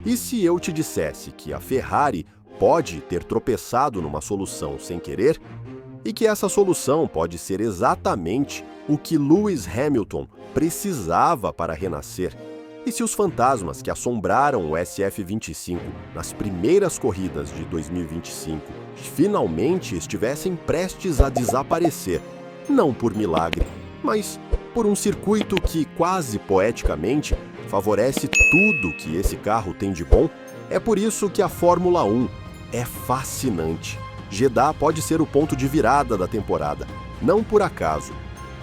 E se eu te dissesse que a Ferrari pode ter tropeçado numa solução sem querer e que essa solução pode ser exatamente o que Lewis Hamilton precisava para renascer? E se os fantasmas que assombraram o SF25 nas primeiras corridas de 2025 finalmente estivessem prestes a desaparecer, não por milagre, mas por um circuito que, quase poeticamente, favorece tudo que esse carro tem de bom? É por isso que a Fórmula 1 é fascinante. Jeddah pode ser o ponto de virada da temporada, não por acaso,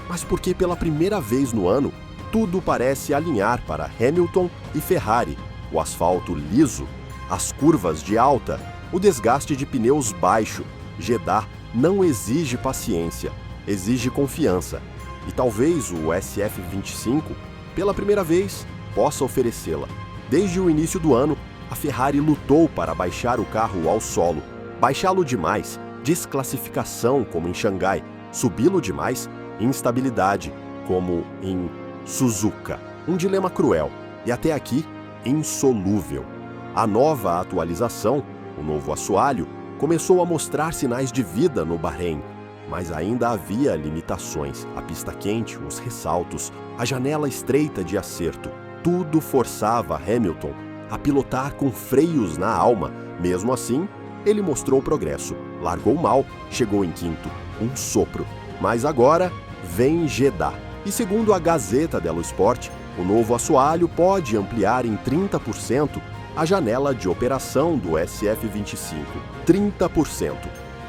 mas porque pela primeira vez no ano, tudo parece alinhar para Hamilton e Ferrari. O asfalto liso, as curvas de alta, o desgaste de pneus baixo. Jeddah não exige paciência, exige confiança. E talvez o SF25, pela primeira vez, possa oferecê-la. Desde o início do ano, a Ferrari lutou para baixar o carro ao solo. Baixá-lo demais, desclassificação, como em Xangai. Subi-lo demais, instabilidade, como em Suzuka. Um dilema cruel e até aqui insolúvel. A nova atualização, o novo assoalho, começou a mostrar sinais de vida no Bahrein, mas ainda havia limitações. A pista quente, os ressaltos, a janela estreita de acerto, tudo forçava Hamilton a pilotar com freios na alma. Mesmo assim, ele mostrou progresso. Largou mal, chegou em quinto, um sopro. Mas agora vem Jeddah. E segundo a Gazeta dello Sport, o novo assoalho pode ampliar em 30% a janela de operação do SF25. 30%.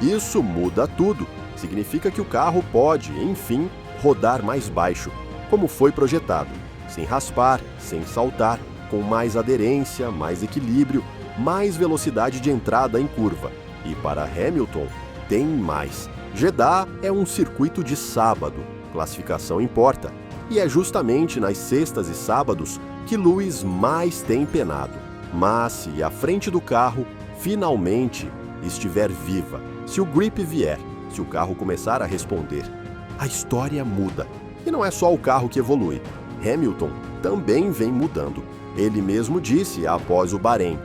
Isso muda tudo. Significa que o carro pode, enfim, rodar mais baixo, como foi projetado, sem raspar, sem saltar, com mais aderência, mais equilíbrio, mais velocidade de entrada em curva. E para Hamilton, tem mais. Jeddah é um circuito de sábado. Classificação importa, e é justamente nas sextas e sábados que Lewis mais tem penado. Mas se a frente do carro finalmente estiver viva, se o grip vier, se o carro começar a responder, a história muda. E não é só o carro que evolui. Hamilton também vem mudando. Ele mesmo disse após o Bahrein: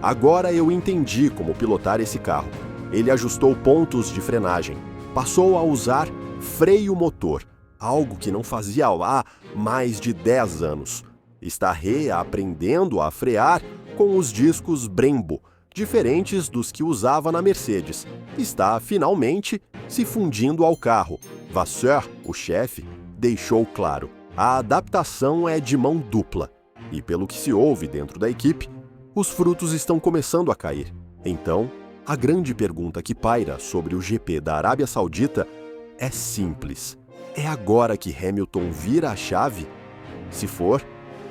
"Agora eu entendi como pilotar esse carro." Ele ajustou pontos de frenagem, passou a usar freio motor, algo que não fazia há mais de 10 anos. Está reaprendendo a frear com os discos Brembo, diferentes dos que usava na Mercedes. Está finalmente se fundindo ao carro. Vasseur, o chefe, deixou claro: a adaptação é de mão dupla. E pelo que se ouve dentro da equipe, os frutos estão começando a cair. Então, a grande pergunta que paira sobre o GP da Arábia Saudita é simples. É agora que Hamilton vira a chave? Se for,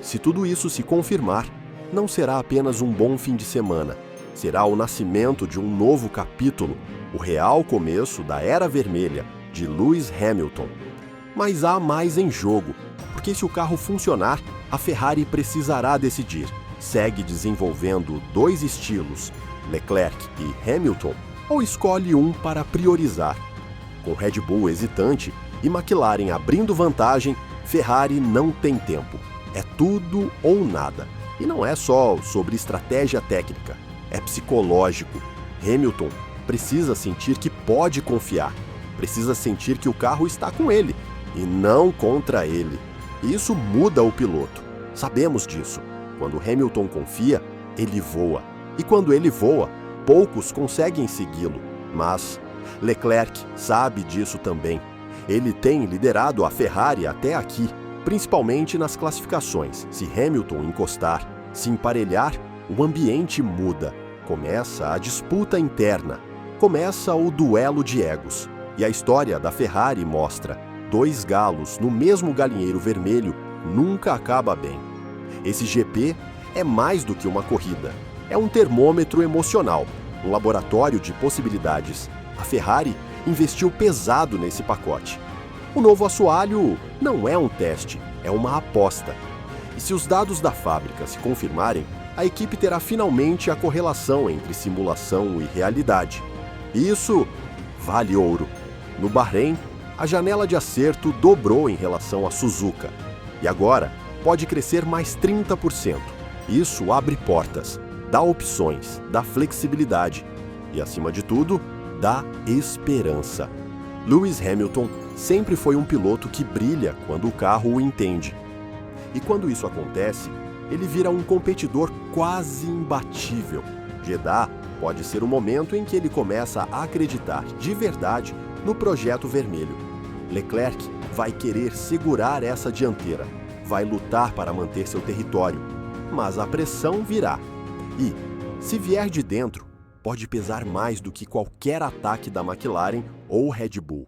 se tudo isso se confirmar, não será apenas um bom fim de semana. Será o nascimento de um novo capítulo, o real começo da Era Vermelha de Lewis Hamilton. Mas há mais em jogo, porque se o carro funcionar, a Ferrari precisará decidir. Segue desenvolvendo dois estilos, Leclerc e Hamilton, ou escolhe um para priorizar? Com Red Bull hesitante e McLaren abrindo vantagem, Ferrari não tem tempo. É tudo ou nada. E não é só sobre estratégia técnica, é psicológico. Hamilton precisa sentir que pode confiar, precisa sentir que o carro está com ele e não contra ele. Isso muda o piloto. Sabemos disso. Quando Hamilton confia, ele voa. E quando ele voa, poucos conseguem segui-lo. Mas Leclerc sabe disso também. Ele tem liderado a Ferrari até aqui, principalmente nas classificações. Se Hamilton encostar, se emparelhar, o ambiente muda. Começa a disputa interna, começa o duelo de egos. E a história da Ferrari mostra: dois galos no mesmo galinheiro vermelho nunca acaba bem. Esse GP é mais do que uma corrida. É um termômetro emocional, um laboratório de possibilidades. A Ferrari investiu pesado nesse pacote. O novo assoalho não é um teste, é uma aposta. E se os dados da fábrica se confirmarem, a equipe terá finalmente a correlação entre simulação e realidade. E isso vale ouro. No Bahrein, a janela de acerto dobrou em relação a Suzuka. E agora pode crescer mais 30%. Isso abre portas, dá opções, dá flexibilidade e, acima de tudo, dá esperança. Lewis Hamilton sempre foi um piloto que brilha quando o carro o entende. E quando isso acontece, ele vira um competidor quase imbatível. Jeddah pode ser o momento em que ele começa a acreditar de verdade no projeto vermelho. Leclerc vai querer segurar essa dianteira, vai lutar para manter seu território, mas a pressão virá. E, se vier de dentro, pode pesar mais do que qualquer ataque da McLaren ou Red Bull.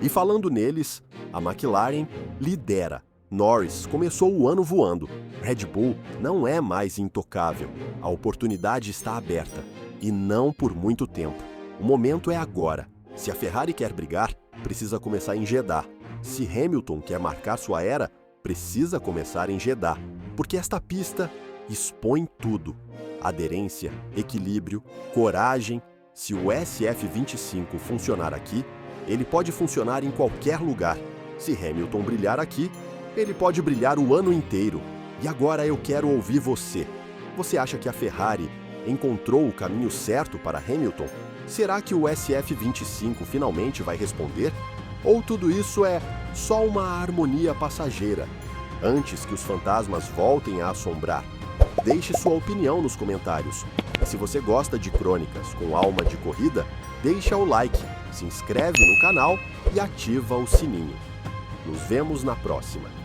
E falando neles, a McLaren lidera. Norris começou o ano voando. Red Bull não é mais intocável. A oportunidade está aberta. E não por muito tempo. O momento é agora. Se a Ferrari quer brigar, precisa começar em Jeddah. Se Hamilton quer marcar sua era, precisa começar em Jeddah. Porque esta pista expõe tudo. Aderência, equilíbrio, coragem. Se o SF25 funcionar aqui, ele pode funcionar em qualquer lugar. Se Hamilton brilhar aqui, ele pode brilhar o ano inteiro. E agora eu quero ouvir você. Você acha que a Ferrari encontrou o caminho certo para Hamilton? Será que o SF25 finalmente vai responder? Ou tudo isso é só uma harmonia passageira, antes que os fantasmas voltem a assombrar? Deixe sua opinião nos comentários. E se você gosta de crônicas com alma de corrida, deixa o like, se inscreve no canal e ativa o sininho. Nos vemos na próxima.